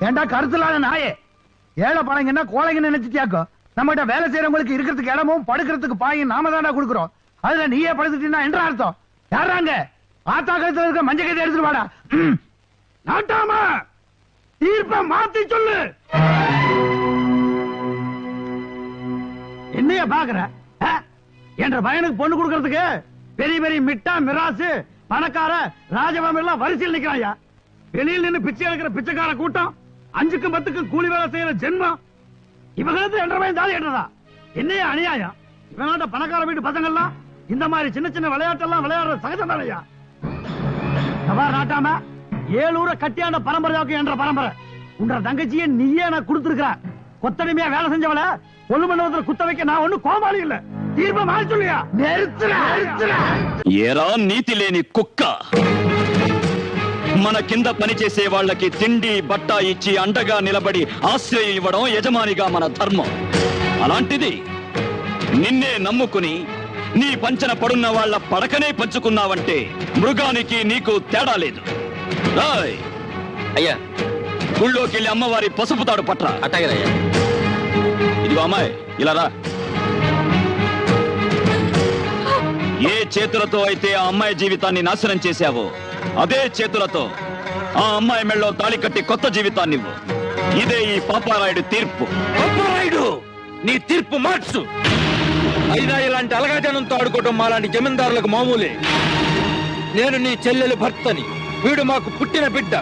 ஏண்டா கருத்துலாத நாயே, ஏழை பழங்கன்னா கோழைங்க நினைச்சிட்டியாக்கோ. நம்ம கிட்ட வேலை செய்யறவங்களுக்கு இருக்கிறதுக்கு இடமும் படுக்கிறதுக்கு பாயும் நாம தாண்டா கொடுக்குறோம். அதுல நீயே படுத்துட்டீங்கன்னா என்ற அர்த்தம்? யாராங்க ஆத்தா கழுத்துல இருக்க மஞ்சள் கைதை எடுத்துட்டு வாடா. நாட்டாம தீர்ப்ப மாத்தி சொல்லு. என்னைய பாக்குற? என்ற பையனுக்கு பொண்ணு கொடுக்கறதுக்கு பெரிய பெரிய மிட்டா மிராசு பணக்கார ராஜபாம் எல்லாம் வரிசையில் நிக்கிறாயா. வெளியில் நின்று பிச்சை எடுக்கிற பிச்சைக்கார கூட்டம், 5க்கும் 10க்கும் கூலி வேலை செய்யற ஜென்மம், இவங்களுக்கு 2.5 தாலி கட்டுறதா? என்னையா அநியாயம்? இவனாட்ட பணக்கார வீட்டு பசங்கள்லாம் இந்த மாதிரி சின்ன சின்ன விளையாட்டெல்லாம் விளையாடுற சகஜம் தானையா? நாட்டாம 7 ஊரை கட்டியாண்ட பரம்பரையாக்கும் என்ற பரம்பரை உன்ற தங்கச்சியை நீயே நான் கொடுத்துருக்க. கொத்தடிமையா வேலை செஞ்சவள பொண்ணு மண்டபத்தில் குத்த வைக்க நான் ஒண்ணு கோமாளி இல்ல. தீர்ப்ப மாறி சொல்லியா? ఏరా నీతి లేని కుక్క, మన కింద పనిచేసే వాళ్ళకి తిండి బట్ట ఇచ్చి అండగా నిలబడి ఆశ్రయం ఇవ్వడం యజమానిగా మన ధర్మం. అలాంటిది నిన్నే నమ్ముకుని నీ పంచన పడున్న వాళ్ళ పడకనే పంచుకున్నావంటే మృగానికి నీకు తేడా లేదు. అయ్యా, గుళ్ళోకి వెళ్ళి అమ్మవారి పసుపు తాడు పట్రా. అట్టగలయ్యా. ఇదిగో అమ్మాయి, ఇలా రా. ఏ చేతులతో అయితే ఆ అమ్మాయి జీవితాన్ని నాశనం చేశావో అదే చేతులతో ఆ అమ్మాయి మెళ్ళలో తాళి కట్టి కొత్త జీవితాన్ని ఇవ్వు. ఇదే ఈ పాపారాయుడు తీర్పు. పాపారాయుడు, నీ తీర్పు మార్చు. అయినా ఇలాంటి అలగాజనంతో ఆడుకోవటం మాలాంటి జమీందారులకు మామూలే. నేను నీ చెల్లెలు భర్తని, వీడు మాకు పుట్టిన బిడ్డ.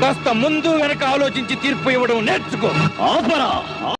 కాస్త ముందు వెనక ఆలోచించి తీర్పు ఇవ్వడం నేర్చుకో. ఆపరా.